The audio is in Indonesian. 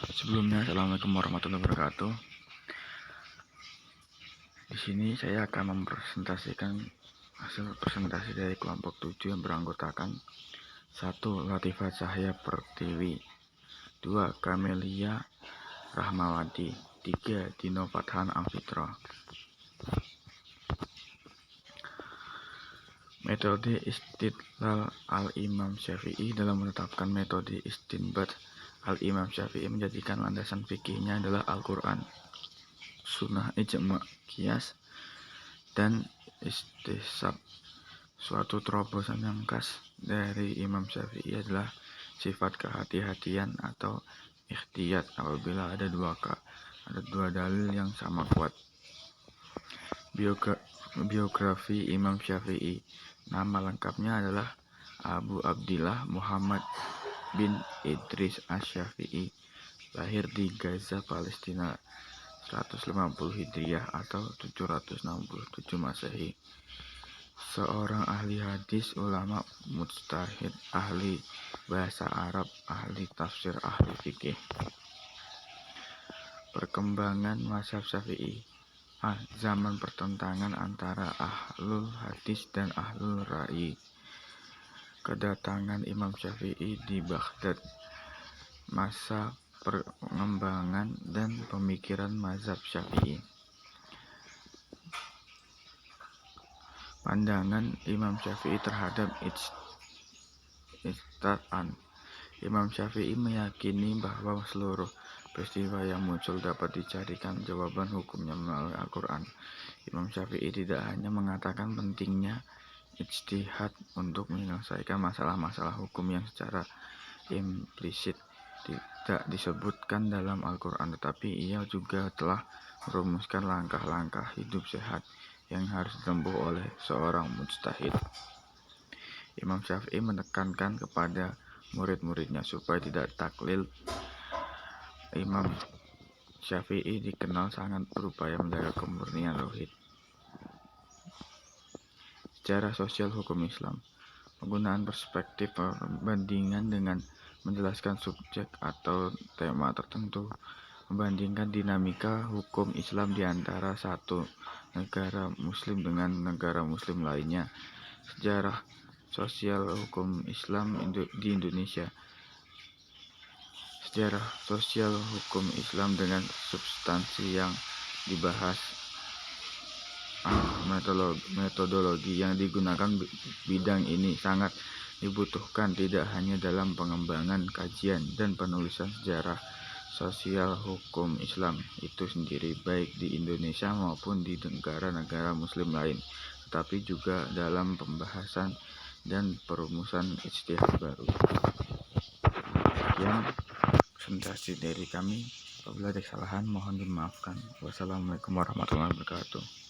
Sebelumnya, Assalamualaikum warahmatullahi wabarakatuh. Di sini saya akan mempresentasikan hasil presentasi dari kelompok 7 yang beranggotakan 1. Latifah Cahya Pertiwi, 2. Kamelia Rahmawati, 3. Dino Fathan Amfitra. Metode istidlal Al-Imam Syafi'i. Dalam menetapkan metode istinbat, Al-Imam Syafi'i menjadikan landasan fikihnya adalah Al-Quran, Sunnah, Ijma', Qiyas, dan Istisab. Suatu terobosan yang khas dari Imam Syafi'i adalah sifat kehati-hatian atau ikhtiyat apabila ada dua dalil yang sama kuat. Biografi Imam Syafi'i. Nama lengkapnya adalah Abu Abdillah Muhammad bin Idris Asy-Syafi'i. Lahir di Gaza, Palestina 150 Hijriah atau 767 Masehi. Seorang ahli hadis, ulama, mujtahid, ahli bahasa Arab, ahli tafsir, ahli fikih. Perkembangan mazhab Syafi'i. Zaman pertentangan antara ahlul hadis dan ahlul ra'yi. Kedatangan Imam Syafi'i di Baghdad. Masa perkembangan dan pemikiran mazhab Syafi'i. Pandangan Imam Syafi'i terhadap ijtihad. Imam Syafi'i meyakini bahwa seluruh peristiwa yang muncul dapat dicarikan jawaban hukumnya melalui Al-Quran. Imam Syafi'i tidak hanya mengatakan pentingnya ijtihad untuk menyelesaikan masalah-masalah hukum yang secara implisit tidak disebutkan dalam Al-Quran, tetapi ia juga telah merumuskan langkah-langkah hidup sehat yang harus ditempuh oleh seorang mujtahid. Imam Syafi'i menekankan kepada murid-muridnya supaya tidak taklid. Imam Syafi'i dikenal sangat berupaya menjaga kemurnian tauhid. Secara sosial hukum Islam. Penggunaan perspektif perbandingan dengan menjelaskan subjek atau tema tertentu. Membandingkan dinamika hukum Islam di antara satu negara muslim dengan negara muslim lainnya. Sejarah sosial hukum Islam di Indonesia. Sejarah sosial hukum Islam dengan substansi yang dibahas. Metodologi yang digunakan bidang ini sangat dibutuhkan tidak hanya dalam pengembangan kajian dan penulisan sejarah sosial hukum Islam itu sendiri, baik di Indonesia maupun di negara-negara muslim lain, tetapi juga dalam pembahasan dan perumusan ijtihad baru. Sekian presentasi dari kami. Apabila ada kesalahan mohon dimaafkan. Wassalamualaikum warahmatullahi wabarakatuh.